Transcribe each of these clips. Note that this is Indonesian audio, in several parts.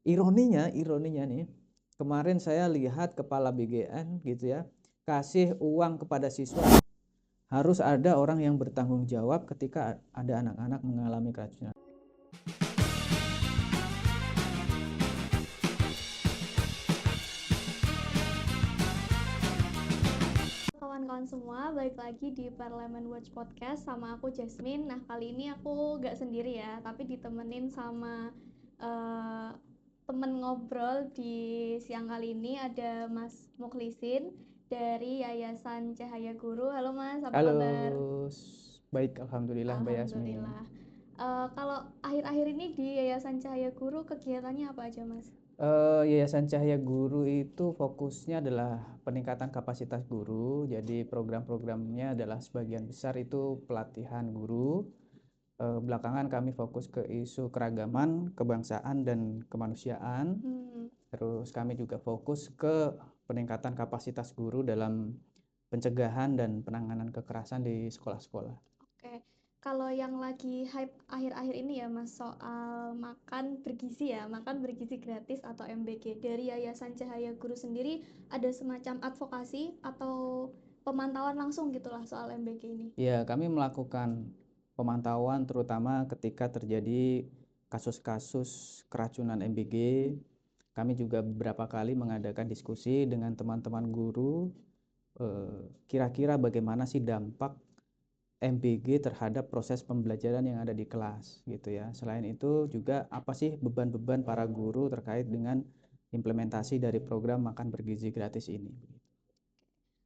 ironinya nih, kemarin saya lihat kepala BGN gitu ya, kasih uang kepada siswa, harus ada orang yang bertanggung jawab ketika ada anak-anak mengalami keracunan. Kawan-kawan semua, balik lagi di Parlemen Watch Podcast sama aku Jasmine. Nah, kali ini aku gak sendiri ya, tapi ditemenin sama uh, temen ngobrol di siang kali ini ada Mas Mukhlisin dari Yayasan Cahaya Guru. Halo Mas, apa Halo, kabar? baik Alhamdulillah Mbak Yasmin. Alhamdulillah. Kalau akhir-akhir ini di Yayasan Cahaya Guru kegiatannya apa aja Mas? Yayasan Cahaya Guru itu fokusnya adalah peningkatan kapasitas guru. Jadi program-programnya adalah sebagian besar itu pelatihan guru. Belakangan kami fokus ke isu keragaman, kebangsaan, dan kemanusiaan. Terus kami juga fokus ke peningkatan kapasitas guru dalam pencegahan dan penanganan kekerasan di sekolah-sekolah. Oke, kalau yang lagi hype akhir-akhir ini ya Mas soal makan bergizi ya, makan bergizi gratis atau MBG. Dari Yayasan Cahaya Guru sendiri ada semacam advokasi atau pemantauan langsung gitulah soal MBG ini. Ya, kami melakukan pemantauan terutama ketika terjadi kasus-kasus keracunan MBG. Kami juga beberapa kali mengadakan diskusi dengan teman-teman guru, kira-kira bagaimana sih dampak MBG terhadap proses pembelajaran yang ada di kelas gitu ya. Selain itu juga apa sih beban-beban para guru terkait dengan implementasi dari program makan bergizi gratis ini.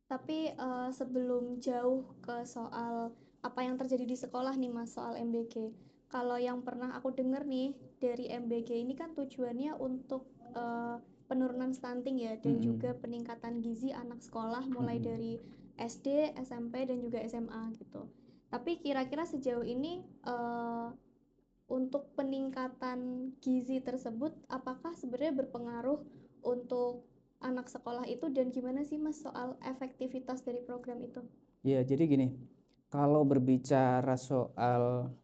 Tapi sebelum jauh ke soal apa yang terjadi di sekolah nih Mas soal MBG. Kalau yang pernah aku dengar nih dari MBG ini kan tujuannya untuk penurunan stunting ya dan juga peningkatan gizi anak sekolah mulai dari SD, SMP dan juga SMA gitu. Tapi kira-kira sejauh ini untuk peningkatan gizi tersebut apakah sebenarnya berpengaruh untuk anak sekolah itu dan gimana sih Mas soal efektivitas dari program itu? Ya, jadi gini, kalau berbicara soal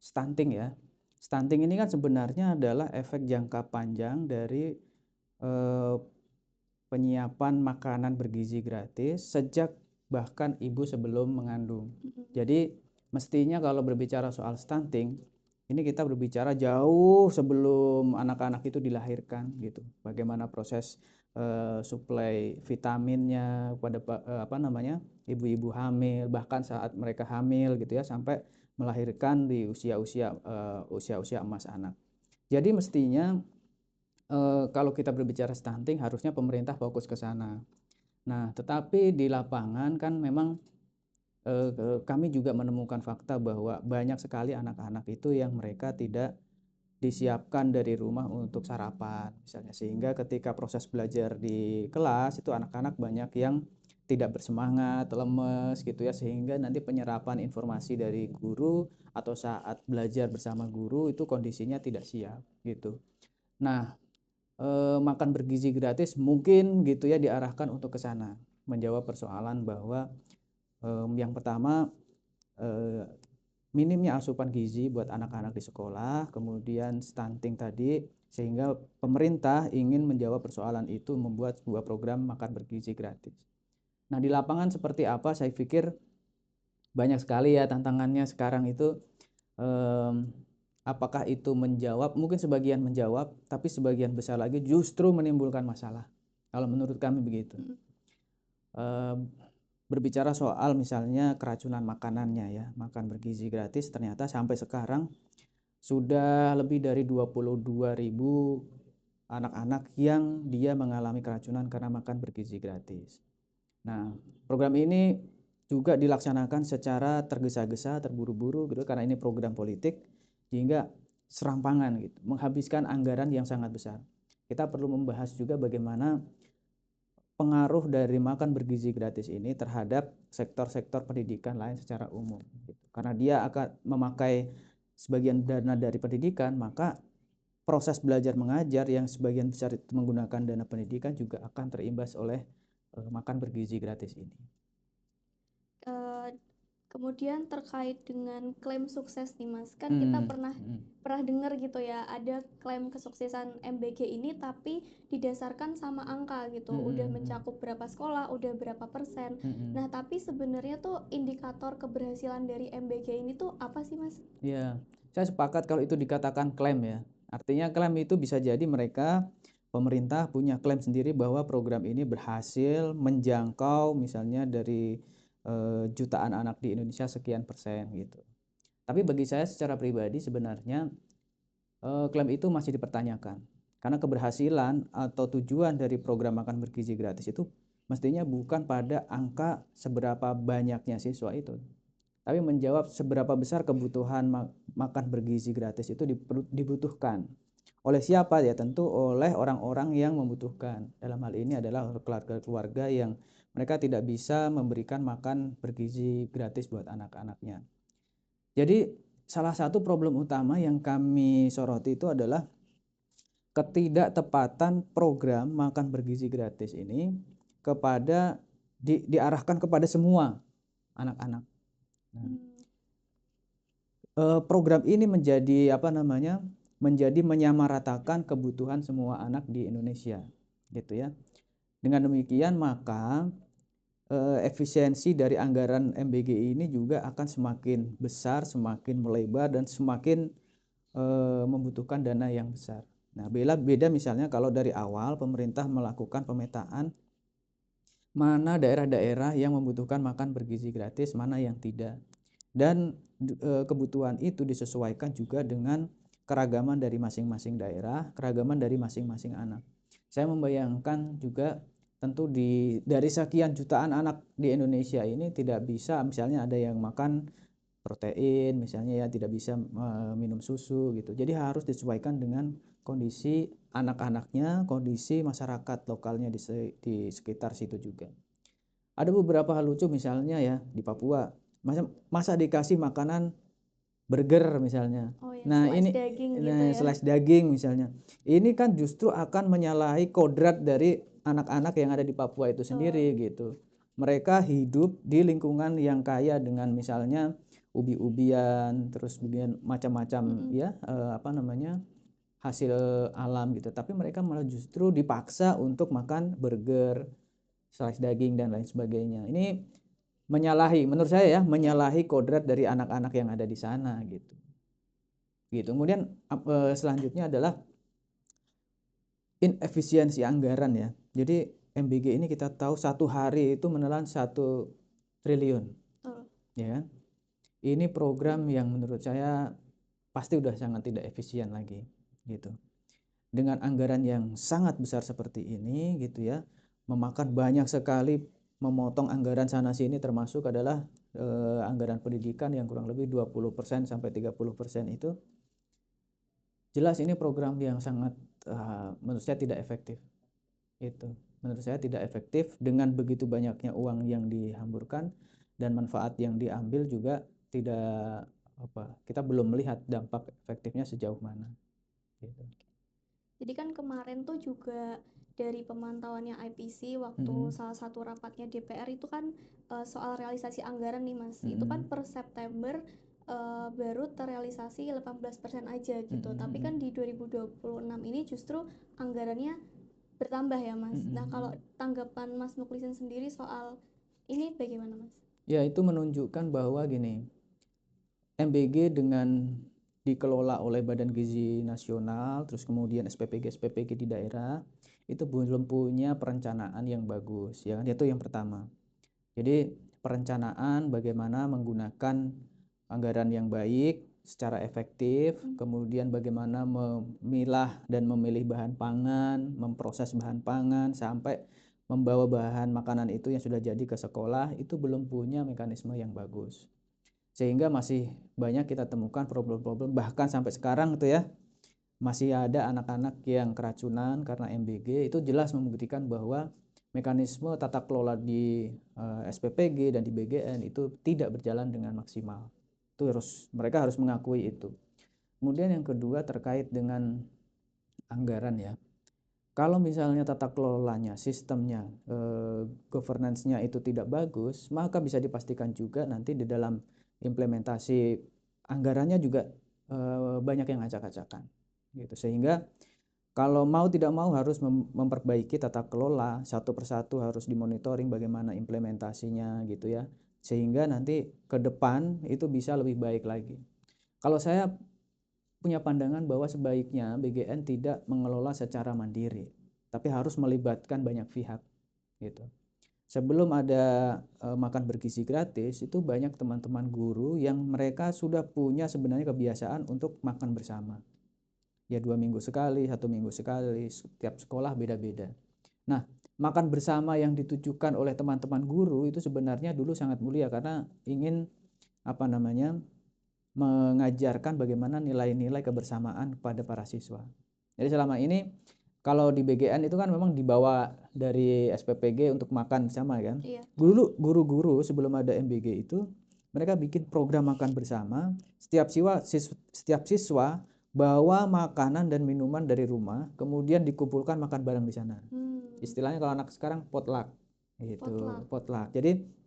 stunting ya, stunting ini kan sebenarnya adalah efek jangka panjang dari eh, penyiapan makanan bergizi gratis sejak bahkan ibu sebelum mengandung. Jadi mestinya kalau berbicara soal stunting, ini kita berbicara jauh sebelum anak-anak itu dilahirkan gitu. Bagaimana proses suplai vitaminnya pada apa namanya ibu-ibu hamil, bahkan saat mereka hamil gitu ya sampai melahirkan di usia-usia emas anak. Jadi mestinya kalau kita berbicara stunting harusnya pemerintah fokus ke sana. Nah, tetapi di lapangan kan memang kami juga menemukan fakta bahwa banyak sekali anak-anak itu yang mereka tidak disiapkan dari rumah untuk sarapan misalnya, sehingga ketika proses belajar di kelas itu anak-anak banyak yang tidak bersemangat, lemes gitu ya, sehingga nanti penyerapan informasi dari guru atau saat belajar bersama guru itu kondisinya tidak siap gitu. Nah, makan bergizi gratis mungkin gitu ya diarahkan untuk ke sana, menjawab persoalan bahwa yang pertama minimnya asupan gizi buat anak-anak di sekolah, kemudian stunting tadi, sehingga pemerintah ingin menjawab persoalan itu membuat sebuah program makan bergizi gratis. Nah, di lapangan seperti apa? Saya pikir banyak sekali ya tantangannya sekarang itu. Apakah itu menjawab? Mungkin sebagian menjawab, tapi sebagian besar lagi justru menimbulkan masalah. Kalau menurut kami begitu. Berbicara soal misalnya keracunan makanannya ya, makan bergizi gratis ternyata sampai sekarang sudah lebih dari 22.000 anak-anak yang dia mengalami keracunan karena makan bergizi gratis. Nah, program ini juga dilaksanakan secara tergesa-gesa, terburu-buru gitu karena ini program politik, sehingga serampangan gitu, menghabiskan anggaran yang sangat besar. Kita perlu membahas juga bagaimana pengaruh dari makan bergizi gratis ini terhadap sektor-sektor pendidikan lain secara umum gitu. Karena dia akan memakai sebagian dana dari pendidikan, maka proses belajar mengajar yang sebagian besar itu menggunakan dana pendidikan juga akan terimbas oleh makan bergizi gratis ini. Kemudian terkait dengan klaim sukses nih Mas, kan kita pernah dengar gitu ya, ada klaim kesuksesan MBG ini tapi didasarkan sama angka gitu, udah mencakup berapa sekolah, udah berapa persen. Nah, tapi sebenarnya tuh indikator keberhasilan dari MBG ini tuh apa sih Mas? Ya, saya sepakat kalau itu dikatakan klaim ya. Artinya klaim itu bisa jadi pemerintah punya klaim sendiri bahwa program ini berhasil menjangkau misalnya dari jutaan anak di Indonesia sekian persen gitu. Tapi bagi saya secara pribadi sebenarnya klaim itu masih dipertanyakan. Karena keberhasilan atau tujuan dari program makan bergizi gratis itu mestinya bukan pada angka seberapa banyaknya siswa itu, tapi menjawab seberapa besar kebutuhan makan bergizi gratis itu dibutuhkan. Oleh siapa ya? Tentu oleh orang-orang yang membutuhkan. Dalam hal ini adalah keluarga-keluarga yang mereka tidak bisa memberikan makan bergizi gratis buat anak-anaknya. Jadi salah satu problem utama yang kami soroti itu adalah ketidaktepatan program makan bergizi gratis ini kepada diarahkan kepada semua anak-anak. Nah, program ini menjadi menyamaratakan kebutuhan semua anak di Indonesia, gitu ya. Dengan demikian maka efisiensi dari anggaran MBG ini juga akan semakin besar, semakin melebar dan semakin membutuhkan dana yang besar. Nah, beda misalnya kalau dari awal pemerintah melakukan pemetaan mana daerah-daerah yang membutuhkan makan bergizi gratis, mana yang tidak. Dan kebutuhan itu disesuaikan juga dengan keragaman dari masing-masing daerah, keragaman dari masing-masing anak. Saya membayangkan juga tentu dari sekian jutaan anak di Indonesia ini tidak bisa misalnya ada yang makan protein misalnya ya, tidak bisa minum susu gitu. Jadi harus disesuaikan dengan kondisi anak-anaknya, kondisi masyarakat lokalnya di sekitar situ juga. Ada beberapa hal lucu misalnya ya di Papua. Masa dikasih makanan burger misalnya. Oh ya, Nah, slice daging gitu ya. slice daging misalnya. Ini kan justru akan menyalahi kodrat dari anak-anak yang ada di Papua itu sendiri gitu. Mereka hidup di lingkungan yang kaya dengan misalnya ubi-ubian, terus kemudian macam-macam ya hasil alam gitu. Tapi mereka malah justru dipaksa untuk makan burger, slice daging dan lain sebagainya. Ini menurut saya ya, menyalahi kodrat dari anak-anak yang ada di sana gitu. Kemudian selanjutnya adalah inefisiensi anggaran ya. Jadi MBG ini kita tahu satu hari itu menelan 1 triliun, ya kan? Ini program yang menurut saya pasti udah sangat tidak efisien lagi, gitu. Dengan anggaran yang sangat besar seperti ini, gitu ya, memakan banyak sekali, memotong anggaran sana sini termasuk adalah anggaran pendidikan yang kurang lebih 20% sampai 30% itu. Jelas ini program yang sangat menurut saya tidak efektif. Itu menurut saya tidak efektif dengan begitu banyaknya uang yang dihamburkan dan manfaat yang diambil juga tidak kita belum melihat dampak efektifnya sejauh mana. Gitu. Jadi kan kemarin tuh juga dari pemantauannya IPC waktu salah satu rapatnya DPR itu kan soal realisasi anggaran nih Mas. Itu kan per September baru terrealisasi 18% aja gitu. Tapi kan di 2026 ini justru anggarannya bertambah ya Mas. Nah, kalau tanggapan Mas Muklisin sendiri soal ini bagaimana Mas? Ya, itu menunjukkan bahwa gini, MBG dengan dikelola oleh Badan Gizi Nasional, terus kemudian SPPG di daerah, itu belum punya perencanaan yang bagus, ya kan? Itu yang pertama. Jadi perencanaan bagaimana menggunakan anggaran yang baik secara efektif, kemudian bagaimana memilah dan memilih bahan pangan, memproses bahan pangan sampai membawa bahan makanan itu yang sudah jadi ke sekolah, itu belum punya mekanisme yang bagus. Sehingga masih banyak kita temukan problem-problem, bahkan sampai sekarang itu ya, masih ada anak-anak yang keracunan karena MBG. Itu jelas membuktikan bahwa mekanisme tata kelola di SPPG dan di BGN itu tidak berjalan dengan maksimal. Itu mereka harus mengakui itu. Kemudian yang kedua terkait dengan anggaran ya. Kalau misalnya tata kelolanya, sistemnya, governance-nya itu tidak bagus, maka bisa dipastikan juga nanti di dalam implementasi anggarannya juga banyak yang acak-acakan gitu. Sehingga kalau mau tidak mau harus memperbaiki tata kelola, satu persatu harus dimonitoring bagaimana implementasinya gitu ya. Sehingga nanti ke depan itu bisa lebih baik lagi. Kalau saya punya pandangan bahwa sebaiknya BGN tidak mengelola secara mandiri, tapi harus melibatkan banyak pihak gitu. Sebelum ada makan bergizi gratis, itu banyak teman-teman guru yang mereka sudah punya sebenarnya kebiasaan untuk makan bersama. Ya 2 minggu sekali, 1 minggu sekali, setiap sekolah beda-beda. Nah, makan bersama yang ditujukan oleh teman-teman guru itu sebenarnya dulu sangat mulia karena ingin apa namanya mengajarkan bagaimana nilai-nilai kebersamaan kepada para siswa. Jadi selama ini kalau di BGN itu kan memang dibawa dari SPPG untuk makan bersama kan. Iya. Dulu guru-guru sebelum ada MBG itu mereka bikin program makan bersama. Setiap siswa bawa makanan dan minuman dari rumah, kemudian dikumpulkan makan bareng di sana. Istilahnya kalau anak sekarang potluck gitu, potluck. Jadi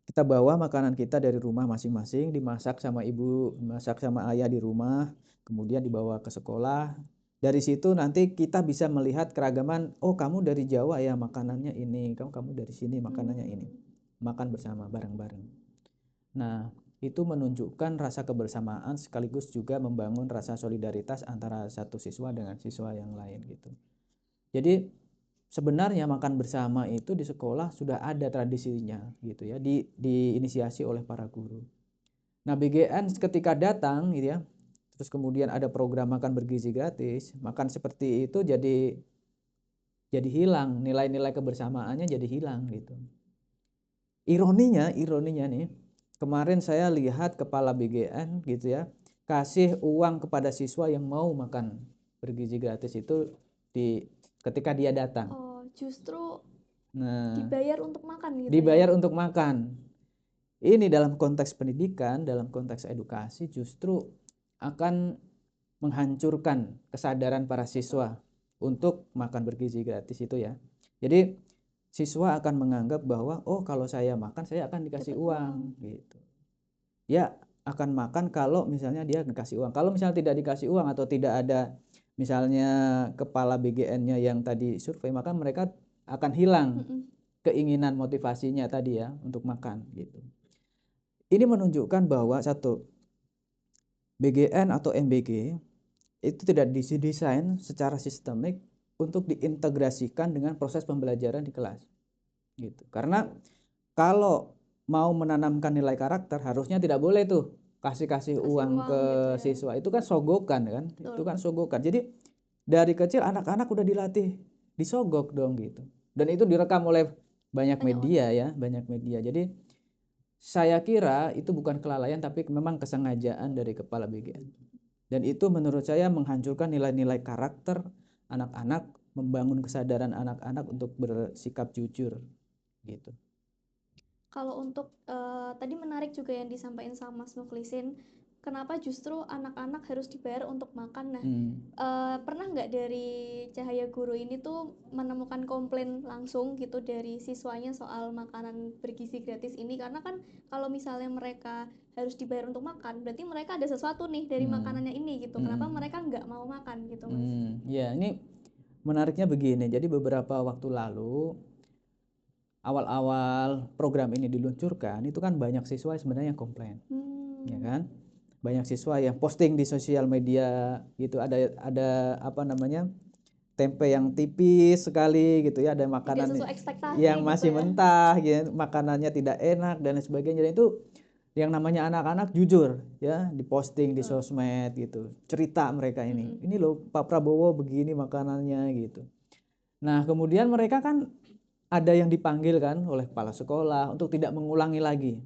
kita bawa makanan kita dari rumah masing-masing, dimasak sama ibu, masak sama ayah di rumah, kemudian dibawa ke sekolah. Dari situ nanti kita bisa melihat keragaman, oh kamu dari Jawa ya makanannya ini, kamu dari sini makanannya ini. Makan bersama bareng-bareng. Nah, itu menunjukkan rasa kebersamaan sekaligus juga membangun rasa solidaritas antara satu siswa dengan siswa yang lain gitu. Jadi sebenarnya makan bersama itu di sekolah sudah ada tradisinya gitu ya, diinisiasi oleh para guru. Nah, BGN ketika datang gitu ya, terus kemudian ada program makan bergizi gratis, makan seperti itu jadi hilang, nilai-nilai kebersamaannya jadi hilang gitu. Ironinya nih, kemarin saya lihat kepala BGN gitu ya, kasih uang kepada siswa yang mau makan bergizi gratis itu ketika dia datang. Oh, justru Nah, dibayar untuk makan gitu dibayar ya? untuk makan. Ini dalam konteks pendidikan, dalam konteks edukasi justru akan menghancurkan kesadaran para siswa untuk makan bergizi gratis itu ya. Jadi siswa akan menganggap bahwa oh kalau saya makan saya akan dikasih uang gitu. Ya akan makan kalau misalnya dia dikasih uang. Kalau misalnya tidak dikasih uang atau tidak ada misalnya kepala BGN-nya yang tadi survei, maka mereka akan hilang keinginan motivasinya tadi ya untuk makan gitu. Ini menunjukkan bahwa satu, BGN atau MBG itu tidak didesain secara sistemik untuk diintegrasikan dengan proses pembelajaran di kelas gitu. Karena kalau mau menanamkan nilai karakter harusnya tidak boleh tuh kasih uang ke gitu ya. siswa, itu kan sogokan kan. Betul. Itu kan sogokan. Jadi dari kecil anak-anak udah dilatih disogok dong gitu. Dan itu direkam oleh banyak media ya, banyak media. Jadi saya kira itu bukan kelalaian tapi memang kesengajaan dari kepala BGN. Dan itu menurut saya menghancurkan nilai-nilai karakter anak-anak, membangun kesadaran anak-anak untuk bersikap jujur gitu. Kalau untuk tadi menarik juga yang disampaikan sama Mas Muflisin, kenapa justru anak-anak harus dibayar untuk makan. Nah, pernah nggak dari Cahaya Guru ini tuh menemukan komplain langsung gitu dari siswanya soal makanan bergizi gratis ini? Karena kan kalau misalnya mereka harus dibayar untuk makan, berarti mereka ada sesuatu nih dari makanannya ini gitu. Kenapa mereka nggak mau makan gitu, Mas? Ya, ini menariknya begini. Jadi beberapa waktu lalu awal-awal program ini diluncurkan itu kan banyak siswa sebenarnya yang komplain, ya kan? Banyak siswa yang posting di sosial media gitu, ada apa namanya, tempe yang tipis sekali gitu ya, ada makanan yang masih gitu mentah gitu, makanannya tidak enak dan sebagainya. Dan itu yang namanya anak-anak jujur ya, diposting di sosmed gitu, cerita mereka ini loh Pak Prabowo begini makanannya gitu. Nah kemudian mereka kan ada yang dipanggil kan oleh kepala sekolah untuk tidak mengulangi lagi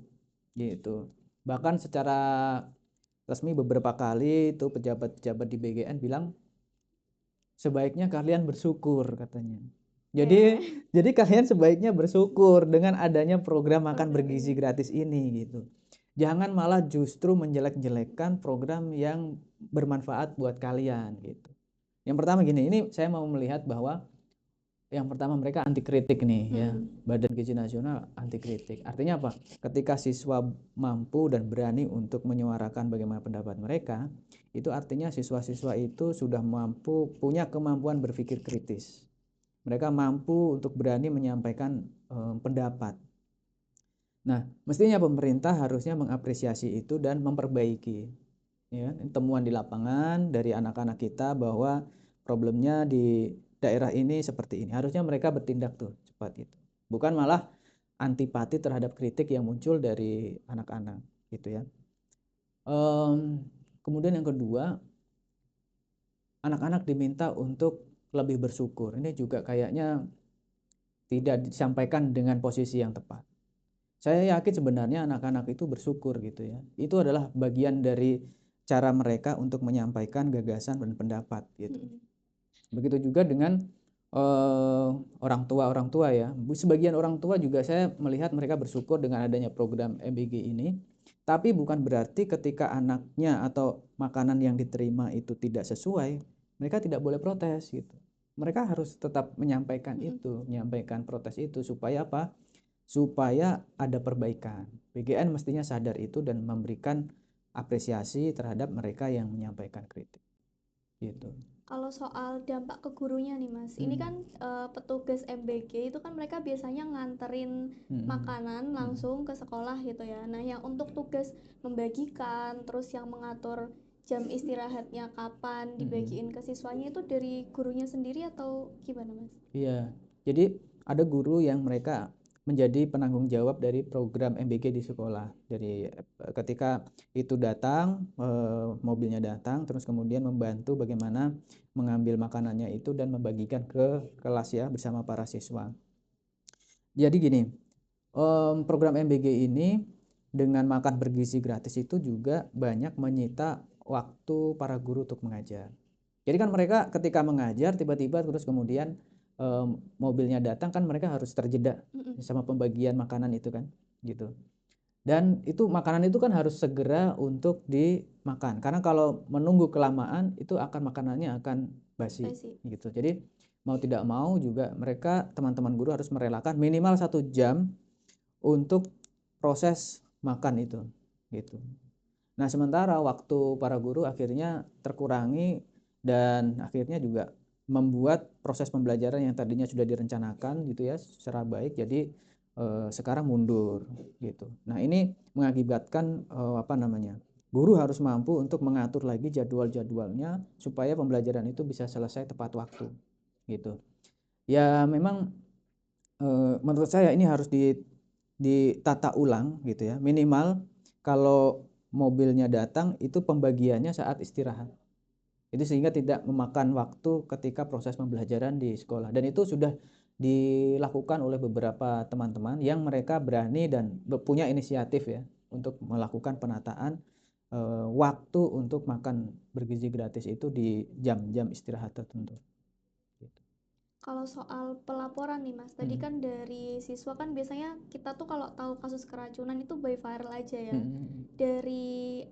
gitu. Bahkan secara resmi beberapa kali itu pejabat-pejabat di BGN bilang sebaiknya kalian bersyukur katanya. Jadi kalian sebaiknya bersyukur dengan adanya program makan bergizi gratis ini gitu. Jangan malah justru menjelek-jelekkan program yang bermanfaat buat kalian gitu. Yang pertama gini, ini saya mau melihat bahwa yang pertama mereka anti kritik nih ya. Badan Gizi Nasional anti kritik. Artinya apa? Ketika siswa mampu dan berani untuk menyuarakan bagaimana pendapat mereka, itu artinya siswa-siswa itu sudah mampu, punya kemampuan berpikir kritis. Mereka mampu untuk berani menyampaikan pendapat. Nah, mestinya pemerintah harusnya mengapresiasi itu dan memperbaiki ya, temuan di lapangan dari anak-anak kita bahwa problemnya di daerah ini seperti ini. Harusnya mereka bertindak tuh cepat itu. Bukan malah antipati terhadap kritik yang muncul dari anak-anak gitu ya. Kemudian yang kedua, anak-anak diminta untuk lebih bersyukur. Ini juga kayaknya tidak disampaikan dengan posisi yang tepat. Saya yakin sebenarnya anak-anak itu bersyukur gitu ya. Itu adalah bagian dari cara mereka untuk menyampaikan gagasan dan pendapat gitu. Begitu juga dengan orang tua ya. Sebagian orang tua juga saya melihat mereka bersyukur dengan adanya program MBG ini. Tapi bukan berarti ketika anaknya atau makanan yang diterima itu tidak sesuai, mereka tidak boleh protes gitu. Mereka harus tetap menyampaikan itu, menyampaikan protes itu supaya apa? Supaya ada perbaikan. PGN mestinya sadar itu dan memberikan apresiasi terhadap mereka yang menyampaikan kritik. Gitu. Kalau soal dampak ke gurunya nih Mas, ini kan petugas MBG itu kan mereka biasanya nganterin makanan langsung ke sekolah gitu ya. Nah, yang untuk tugas membagikan, terus yang mengatur jam istirahatnya kapan dibagiin ke siswanya itu dari gurunya sendiri atau gimana Mas? Iya, jadi ada guru yang mereka menjadi penanggung jawab dari program MBG di sekolah. Jadi ketika itu datang, mobilnya datang, terus kemudian membantu bagaimana mengambil makanannya itu dan membagikan ke kelas ya bersama para siswa. Jadi gini, program MBG ini dengan makan bergizi gratis itu juga banyak menyita waktu para guru untuk mengajar. Jadi kan mereka ketika mengajar tiba-tiba terus kemudian mobilnya datang kan mereka harus terjeda sama pembagian makanan itu kan gitu. Dan itu makanan itu kan harus segera untuk dimakan karena kalau menunggu kelamaan itu akan makanannya akan basi gitu. Jadi mau tidak mau juga mereka teman-teman guru harus merelakan minimal 1 jam untuk proses makan itu gitu. Nah, sementara waktu para guru akhirnya terkurangi dan akhirnya juga membuat proses pembelajaran yang tadinya sudah direncanakan gitu ya secara baik jadi sekarang mundur gitu. Nah, ini mengakibatkan guru harus mampu untuk mengatur lagi jadwal-jadwalnya supaya pembelajaran itu bisa selesai tepat waktu gitu. Ya memang menurut saya ini harus ditata ulang gitu ya. Minimal kalau mobilnya datang itu pembagiannya saat istirahat. Itu sehingga tidak memakan waktu ketika proses pembelajaran di sekolah. Dan itu sudah dilakukan oleh beberapa teman-teman yang mereka berani dan punya inisiatif ya untuk melakukan penataan waktu untuk makan bergizi gratis itu di jam-jam istirahat tertentu. Kalau soal pelaporan nih Mas, tadi kan dari siswa kan biasanya kita tuh kalau tahu kasus keracunan itu by viral aja ya. Dari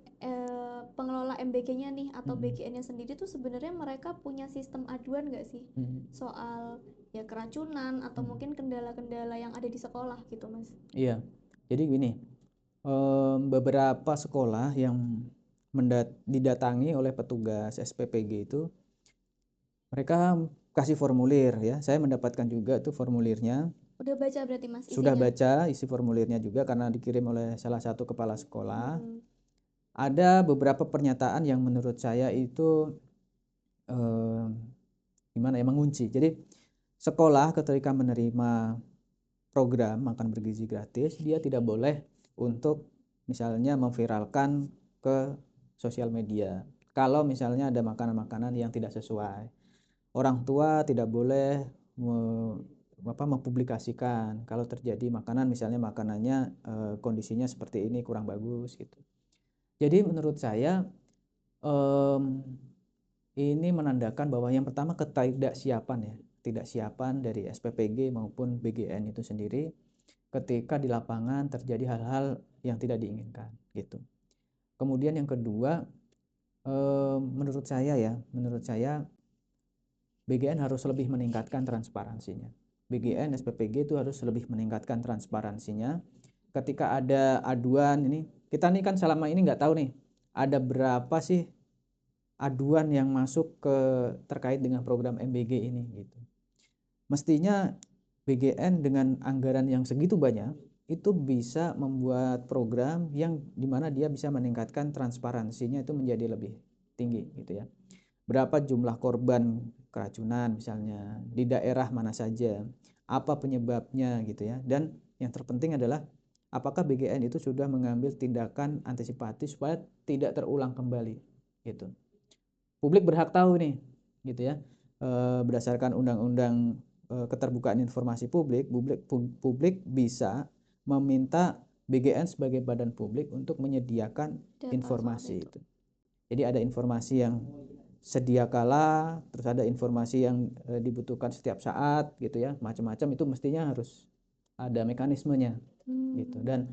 pengelola MBG-nya nih atau BGN-nya sendiri tuh sebenarnya mereka punya sistem aduan nggak sih soal ya keracunan atau mungkin kendala-kendala yang ada di sekolah gitu Mas? Iya, jadi gini, beberapa sekolah yang didatangi oleh petugas SPPG itu mereka kasih formulir ya. Saya mendapatkan juga tuh formulirnya. Udah baca berarti Mas isinya? Sudah baca isi formulirnya juga karena dikirim oleh salah satu kepala sekolah. Ada beberapa pernyataan yang menurut saya itu gimana ya mengunci. Jadi sekolah ketika menerima program makan bergizi gratis, dia tidak boleh untuk misalnya memviralkan ke sosial media. Kalau misalnya ada makanan-makanan yang tidak sesuai, orang tua tidak boleh mempublikasikan kalau terjadi makanan misalnya makanannya kondisinya seperti ini kurang bagus gitu. Jadi menurut saya ini menandakan bahwa yang pertama ketidaksiapan ya, ketidaksiapan dari SPPG maupun BGN itu sendiri ketika di lapangan terjadi hal-hal yang tidak diinginkan gitu. Kemudian yang kedua menurut saya BGN harus lebih meningkatkan transparansinya. BGN, SPPG itu harus lebih meningkatkan transparansinya. Ketika ada aduan ini, kita nih kan selama ini nggak tahu nih, ada berapa sih aduan yang masuk ke terkait dengan program MBG ini gitu. Mestinya BGN dengan anggaran yang segitu banyak itu bisa membuat program yang dimana dia bisa meningkatkan transparansinya itu menjadi lebih tinggi gitu ya. Berapa jumlah korban keracunan misalnya di daerah mana saja, apa penyebabnya gitu ya. Dan yang terpenting adalah apakah BGN itu sudah mengambil tindakan antisipatif supaya tidak terulang kembali gitu. Publik berhak tahu nih gitu ya. Berdasarkan undang-undang keterbukaan informasi publik, publik bisa meminta BGN sebagai badan publik untuk menyediakan Data informasi soal itu. Jadi ada informasi yang sedia kala, terus ada informasi yang dibutuhkan setiap saat gitu ya, macam-macam itu mestinya harus ada mekanismenya gitu. Dan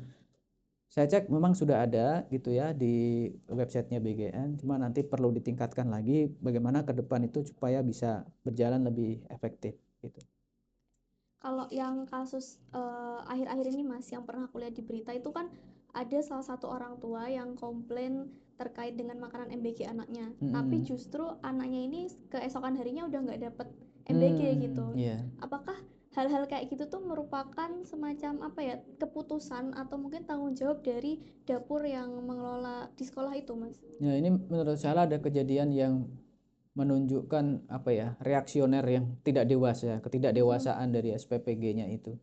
saya cek memang sudah ada gitu ya di websitenya BGN, cuma nanti perlu ditingkatkan lagi bagaimana ke depan itu supaya bisa berjalan lebih efektif gitu. Kalau yang kasus akhir-akhir ini Mas, yang pernah aku lihat di berita itu kan ada salah satu orang tua yang komplain terkait dengan makanan MBG anaknya. Tapi justru anaknya ini keesokan harinya udah nggak dapet MBG gitu. Iya. Apakah hal-hal kayak gitu tuh merupakan semacam apa ya, keputusan atau mungkin tanggung jawab dari dapur yang mengelola di sekolah itu, Mas? Ya ini menurut saya ada kejadian yang menunjukkan apa ya, reaksioner yang tidak dewasa, ketidakdewasaan dari SPPG-nya itu.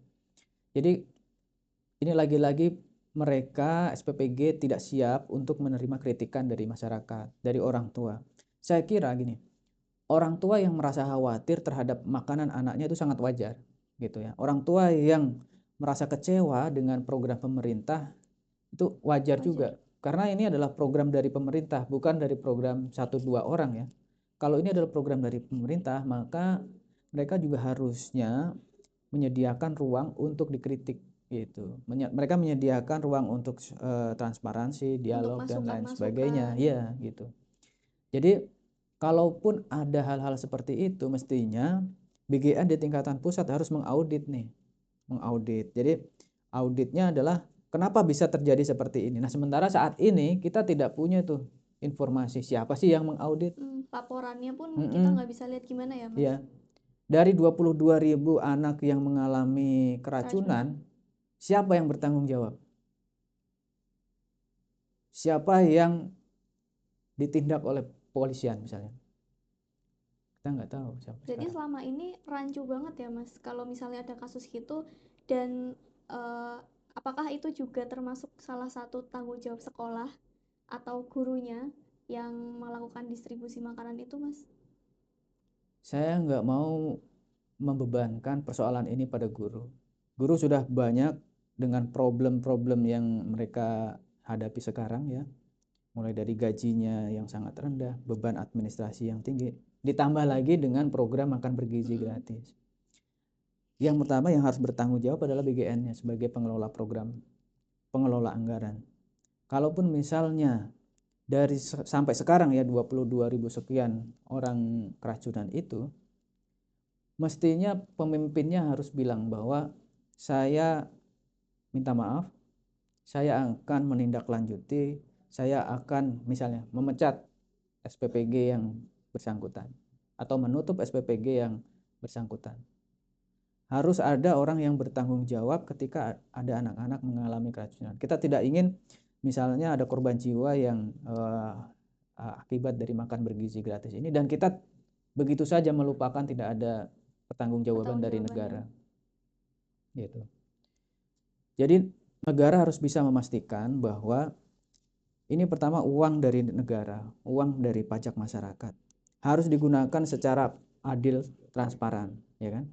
Jadi ini lagi-lagi mereka SPPG tidak siap untuk menerima kritikan dari masyarakat, dari orang tua. Saya kira gini, orang tua yang merasa khawatir terhadap makanan anaknya itu sangat wajar, gitu ya. Orang tua yang merasa kecewa dengan program pemerintah itu wajar juga, karena ini adalah program dari pemerintah, bukan dari program 1-2 orang ya. Kalau ini adalah program dari pemerintah, maka mereka juga harusnya menyediakan ruang untuk dikritik gitu. Mereka menyediakan ruang untuk transparansi, dialog dan lain sebagainya, ya gitu. Jadi kalaupun ada hal-hal seperti itu, mestinya BGN di tingkatan pusat harus mengaudit nih, mengaudit. Jadi auditnya adalah kenapa bisa terjadi seperti ini. Nah sementara saat ini kita tidak punya tuh informasi siapa sih yang mengaudit. Laporannya pun kita nggak bisa lihat gimana ya, Mas? Ya. Dari 22.000 anak yang mengalami keracunan, siapa yang bertanggung jawab? Siapa yang ditindak oleh polisian misalnya? Kita nggak tahu siapa. Jadi sekarang. selama ini rancu banget ya Mas, kalau misalnya ada kasus gitu. Dan apakah itu juga termasuk salah satu tanggung jawab sekolah atau gurunya yang melakukan distribusi makanan itu, Mas? Saya nggak mau membebankan persoalan ini pada guru. Guru sudah banyak dengan problem-problem yang mereka hadapi sekarang ya. Mulai dari gajinya yang sangat rendah, beban administrasi yang tinggi, ditambah lagi dengan program makan bergizi gratis. Yang pertama yang harus bertanggung jawab adalah BGN-nya sebagai pengelola program, pengelola anggaran. Kalaupun misalnya dari sampai sekarang ya 22.000 sekian orang keracunan itu, mestinya pemimpinnya harus bilang bahwa saya minta maaf, saya akan menindaklanjuti, saya akan misalnya memecat SPPG yang bersangkutan atau menutup SPPG yang bersangkutan. Harus ada orang yang bertanggung jawab ketika ada anak-anak mengalami keracunan. Kita tidak ingin misalnya ada korban jiwa yang akibat dari makan bergizi gratis ini dan kita begitu saja melupakan, tidak ada pertanggungjawaban dari negara. Gitu. Jadi negara harus bisa memastikan bahwa ini pertama uang dari negara, uang dari pajak masyarakat harus digunakan secara adil, transparan, ya kan?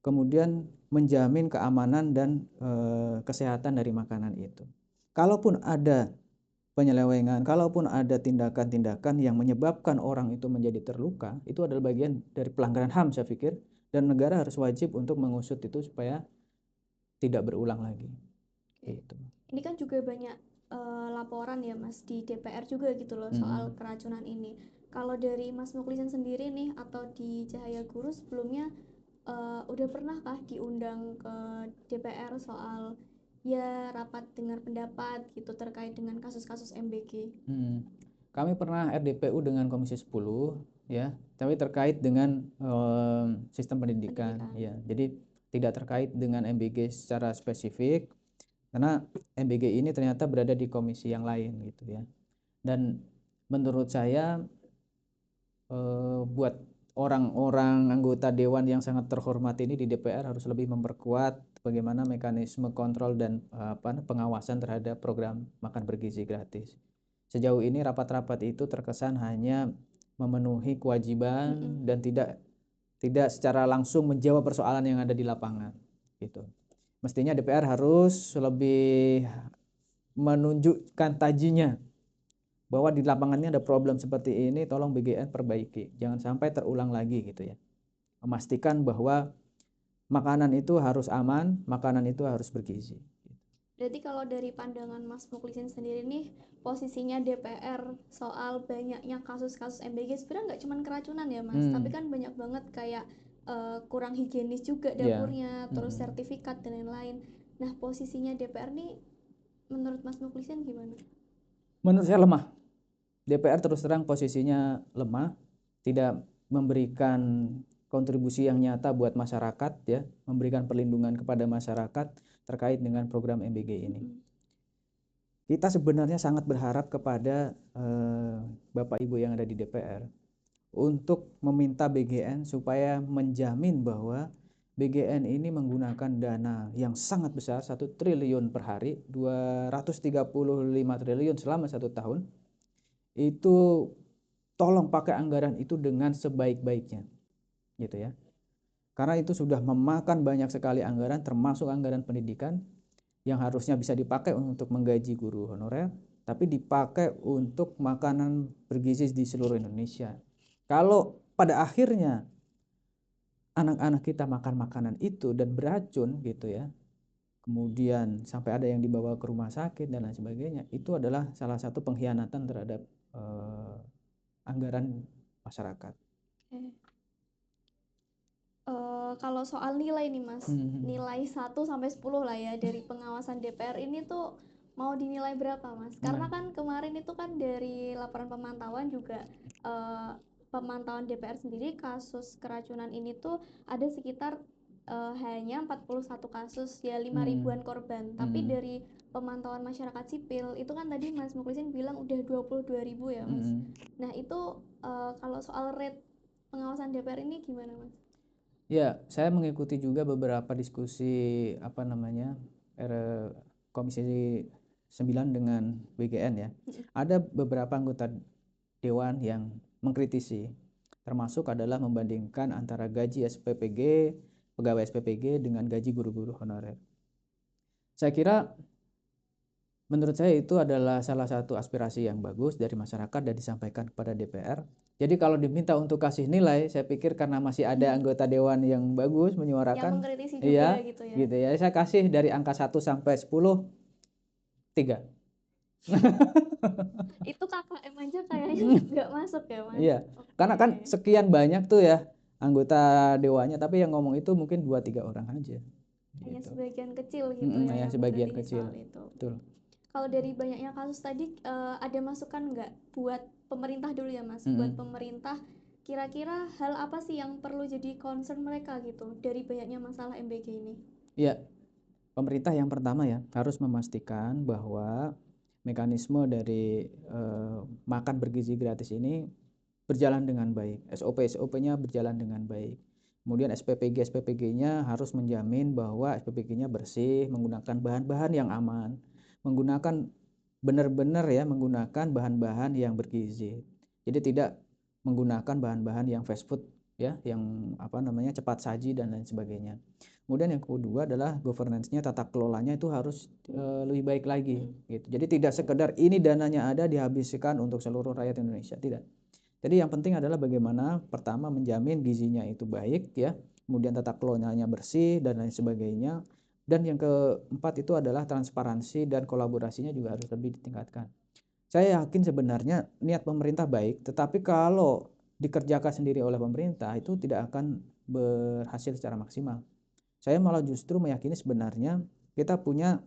Kemudian menjamin keamanan dan kesehatan dari makanan itu. Kalaupun ada penyelewengan, kalaupun ada tindakan-tindakan yang menyebabkan orang itu menjadi terluka, itu adalah bagian dari pelanggaran HAM saya pikir, dan negara harus wajib untuk mengusut itu supaya tidak berulang lagi. Gitu. Ini kan juga banyak laporan ya Mas di DPR juga gitu loh soal keracunan ini. Kalau dari Mas Muklisin sendiri nih atau di Cahaya Guru sebelumnya udah pernahkah diundang ke DPR soal ya rapat dengar pendapat gitu terkait dengan kasus-kasus MBG? Kami pernah RDPU dengan Komisi 10 ya, tapi terkait dengan sistem pendidikan Pendidikan. ya. Jadi tidak terkait dengan MBG secara spesifik karena MBG ini ternyata berada di komisi yang lain gitu ya. Dan menurut saya buat orang-orang anggota dewan yang sangat terhormat ini di DPR harus lebih memperkuat bagaimana mekanisme kontrol dan pengawasan terhadap program makan bergizi gratis. Sejauh ini rapat-rapat itu terkesan hanya memenuhi kewajiban dan tidak secara langsung menjawab persoalan yang ada di lapangan gitu. Mestinya DPR harus lebih menunjukkan tajinya bahwa di lapangannya ada problem seperti ini, tolong BGN perbaiki, jangan sampai terulang lagi gitu ya. Memastikan bahwa makanan itu harus aman, makanan itu harus bergizi. Berarti kalau dari pandangan Mas Muklisin sendiri nih, posisinya DPR soal banyaknya kasus-kasus MBG sebenarnya nggak cuma keracunan ya Mas, tapi kan banyak banget kayak kurang higienis juga dapurnya, terus sertifikat dan lain-lain. Nah, posisinya DPR nih menurut Mas Muklisin gimana? Menurut saya lemah. DPR terus terang posisinya lemah, tidak memberikan kontribusi yang nyata buat masyarakat ya, memberikan perlindungan kepada masyarakat terkait dengan program MBG ini. Kita sebenarnya sangat berharap kepada Bapak Ibu yang ada di DPR untuk meminta BGN supaya menjamin bahwa BGN ini menggunakan dana yang sangat besar, 1 triliun per hari, 235 triliun selama 1 tahun, itu tolong pakai anggaran itu dengan sebaik-baiknya gitu ya. Karena itu sudah memakan banyak sekali anggaran, termasuk anggaran pendidikan yang harusnya bisa dipakai untuk menggaji guru honorer, tapi dipakai untuk makanan bergizi di seluruh Indonesia. Kalau pada akhirnya anak-anak kita makan makanan itu dan beracun gitu ya, kemudian sampai ada yang dibawa ke rumah sakit dan lain sebagainya, itu adalah salah satu pengkhianatan terhadap anggaran masyarakat. Kalau soal nilai nih Mas, nilai 1 sampai 10 lah ya dari pengawasan DPR ini tuh mau dinilai berapa Mas? Karena kan kemarin itu kan dari laporan pemantauan juga pemantauan DPR sendiri kasus keracunan ini tuh ada sekitar hanya 41 kasus ya 5 ribuan korban. Tapi dari pemantauan masyarakat sipil itu kan tadi Mas Muklisin bilang udah 22.000 ya Mas. Nah itu kalau soal rate pengawasan DPR ini gimana Mas? Ya, saya mengikuti juga beberapa diskusi Komisi 9 dengan BGN ya. Ada beberapa anggota dewan yang mengkritisi, termasuk adalah membandingkan antara gaji SPPG, pegawai SPPG dengan gaji guru-guru honorer. Saya kira menurut saya itu adalah salah satu aspirasi yang bagus dari masyarakat dan disampaikan kepada DPR. Jadi kalau diminta untuk kasih nilai, saya pikir karena masih ada anggota dewan yang bagus menyuarakan, yang mengkritisi juga gitu ya. Saya kasih dari angka 1 sampai 10, 3. Itu KKM aja kayaknya nggak masuk ya Mas? Iya, karena kan sekian banyak tuh ya anggota dewannya, tapi yang ngomong itu mungkin 2-3 orang aja. Hanya Gitu. sebagian kecil gitu ya Hanya yang sebagian mengkritisi kecil. soal itu. Betul. Kalau dari banyaknya kasus tadi ada masukan nggak buat pemerintah dulu ya Mas? Buat pemerintah kira-kira hal apa sih yang perlu jadi concern mereka gitu dari banyaknya masalah MBG ini? Iya, pemerintah yang pertama ya harus memastikan bahwa mekanisme dari makan bergizi gratis ini berjalan dengan baik. SOP-nya berjalan dengan baik. Kemudian SPPG-nya harus menjamin bahwa SPPG-nya bersih, menggunakan bahan-bahan yang aman, menggunakan benar-benar ya menggunakan bahan-bahan yang bergizi. Jadi tidak menggunakan bahan-bahan yang fast food ya, yang cepat saji dan lain sebagainya. Kemudian yang kedua adalah governance-nya, tata kelolanya itu harus lebih baik lagi gitu. Jadi tidak sekedar ini dananya ada dihabiskan untuk seluruh rakyat Indonesia, tidak. Jadi yang penting adalah bagaimana pertama menjamin gizinya itu baik ya, kemudian tata kelolanya bersih dan lain sebagainya. Dan yang keempat itu adalah transparansi dan kolaborasinya juga harus lebih ditingkatkan. Saya yakin sebenarnya niat pemerintah baik, tetapi kalau dikerjakan sendiri oleh pemerintah itu tidak akan berhasil secara maksimal. Saya malah justru meyakini sebenarnya kita punya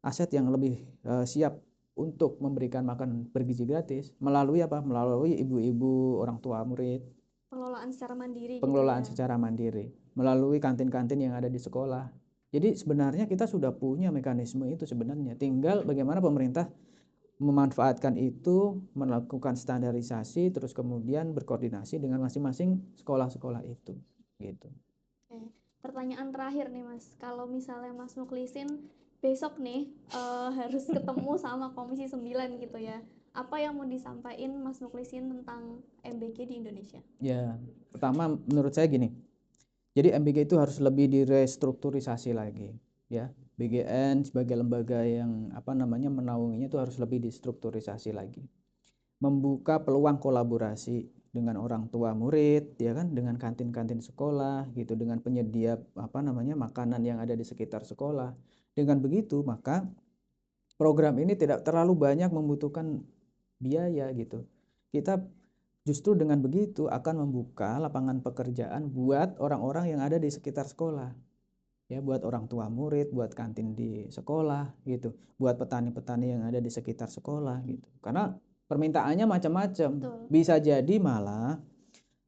aset yang lebih siap untuk memberikan makan bergizi gratis melalui apa? Melalui ibu-ibu, orang tua murid, Pengelolaan secara mandiri gitu pengelolaan ya. secara mandiri melalui kantin-kantin yang ada di sekolah. Jadi sebenarnya kita sudah punya mekanisme itu sebenarnya. Tinggal bagaimana pemerintah memanfaatkan itu, melakukan standarisasi, terus kemudian berkoordinasi dengan masing-masing sekolah-sekolah itu, gitu. Oke. Pertanyaan terakhir nih Mas, kalau misalnya Mas Muklisin besok nih harus ketemu sama Komisi 9 gitu ya, apa yang mau disampaikan Mas Muklisin tentang MBG di Indonesia? Ya, pertama menurut saya gini, jadi MBG itu harus lebih direstrukturisasi lagi, ya. BGN sebagai lembaga yang menaunginya itu harus lebih distrukturisasi lagi. Membuka peluang kolaborasi dengan orang tua murid, ya kan, dengan kantin-kantin sekolah gitu, dengan penyedia makanan yang ada di sekitar sekolah. Dengan begitu, maka program ini tidak terlalu banyak membutuhkan biaya gitu. Kita justru dengan begitu akan membuka lapangan pekerjaan buat orang-orang yang ada di sekitar sekolah. Ya, buat orang tua murid, buat kantin di sekolah gitu, buat petani-petani yang ada di sekitar sekolah gitu. Karena permintaannya macam-macam. Bisa jadi malah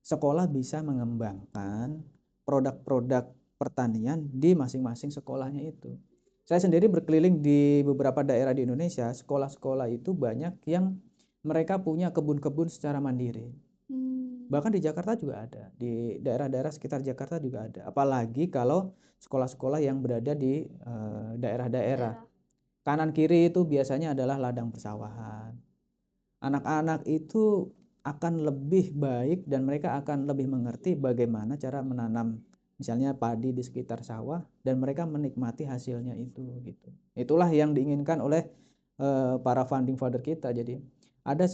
sekolah bisa mengembangkan produk-produk pertanian di masing-masing sekolahnya itu. Saya sendiri berkeliling di beberapa daerah di Indonesia, sekolah-sekolah itu banyak yang mereka punya kebun-kebun secara mandiri. Bahkan di Jakarta juga ada, di daerah-daerah sekitar Jakarta juga ada. Apalagi kalau sekolah-sekolah yang berada di daerah-daerah. Kanan kiri itu biasanya adalah ladang persawahan. Anak-anak itu akan lebih baik dan mereka akan lebih mengerti bagaimana cara menanam misalnya padi di sekitar sawah dan mereka menikmati hasilnya itu gitu. Itulah yang diinginkan oleh para founding father kita. Jadi ada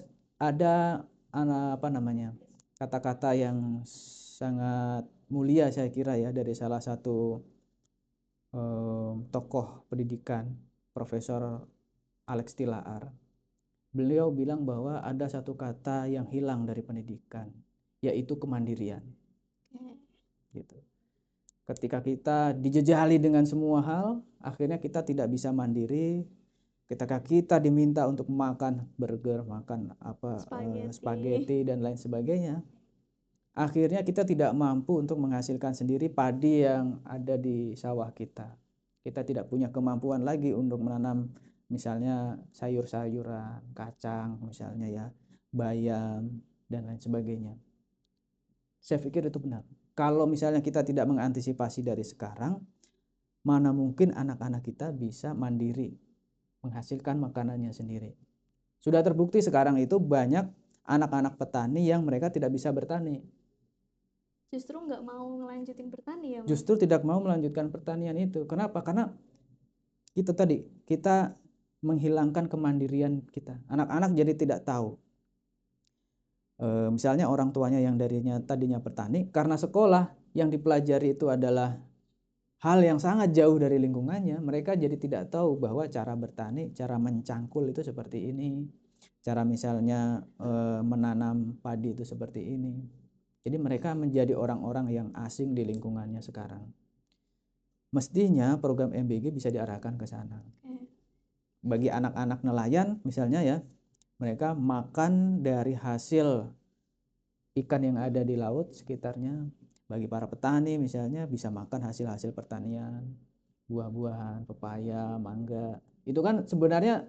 kata-kata yang sangat mulia saya kira ya dari salah satu tokoh pendidikan, Profesor Alex Tilaar. Beliau bilang bahwa ada satu kata yang hilang dari pendidikan, yaitu kemandirian. Gitu. Ketika kita dijejali dengan semua hal, akhirnya kita tidak bisa mandiri. Ketika kita diminta untuk makan burger, makan spaghetti dan lain sebagainya, akhirnya kita tidak mampu untuk menghasilkan sendiri padi yang ada di sawah kita. Kita tidak punya kemampuan lagi untuk menanam misalnya sayur-sayuran, kacang misalnya ya, bayam dan lain sebagainya. Saya pikir itu benar. Kalau misalnya kita tidak mengantisipasi dari sekarang, mana mungkin anak-anak kita bisa mandiri menghasilkan makanannya sendiri. Sudah terbukti sekarang itu banyak anak-anak petani yang mereka tidak bisa bertani. Justru nggak mau melanjutin bertani ya, Mas? Justru tidak mau melanjutkan pertanian itu. Kenapa? Karena kita menghilangkan kemandirian kita. Anak-anak jadi tidak tahu. Misalnya orang tuanya yang tadinya petani, karena sekolah yang dipelajari itu adalah hal yang sangat jauh dari lingkungannya, mereka jadi tidak tahu bahwa cara bertani, cara mencangkul itu seperti ini, cara misalnya menanam padi itu seperti ini. Jadi mereka menjadi orang-orang yang asing di lingkungannya sekarang. Mestinya program MBG bisa diarahkan ke sana. Bagi anak-anak nelayan misalnya ya, mereka makan dari hasil ikan yang ada di laut sekitarnya. Bagi para petani misalnya bisa makan hasil-hasil pertanian, buah-buahan, pepaya, mangga. Itu kan sebenarnya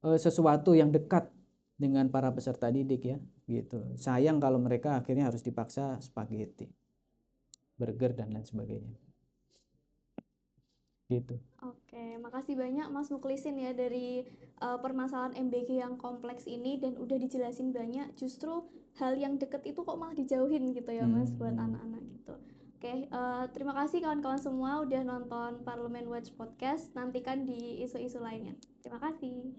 sesuatu yang dekat dengan para peserta didik ya, gitu. Sayang kalau mereka akhirnya harus dipaksa spaghetti, burger dan lain sebagainya. Gitu. Oke, makasih banyak Mas Muklisin ya dari permasalahan MBG yang kompleks ini dan udah dijelasin banyak. Justru hal yang deket itu kok malah dijauhin gitu ya Mas buat anak-anak gitu. Oke, terima kasih kawan-kawan semua udah nonton Parlemen Watch Podcast. Nantikan di isu-isu lainnya. Terima kasih.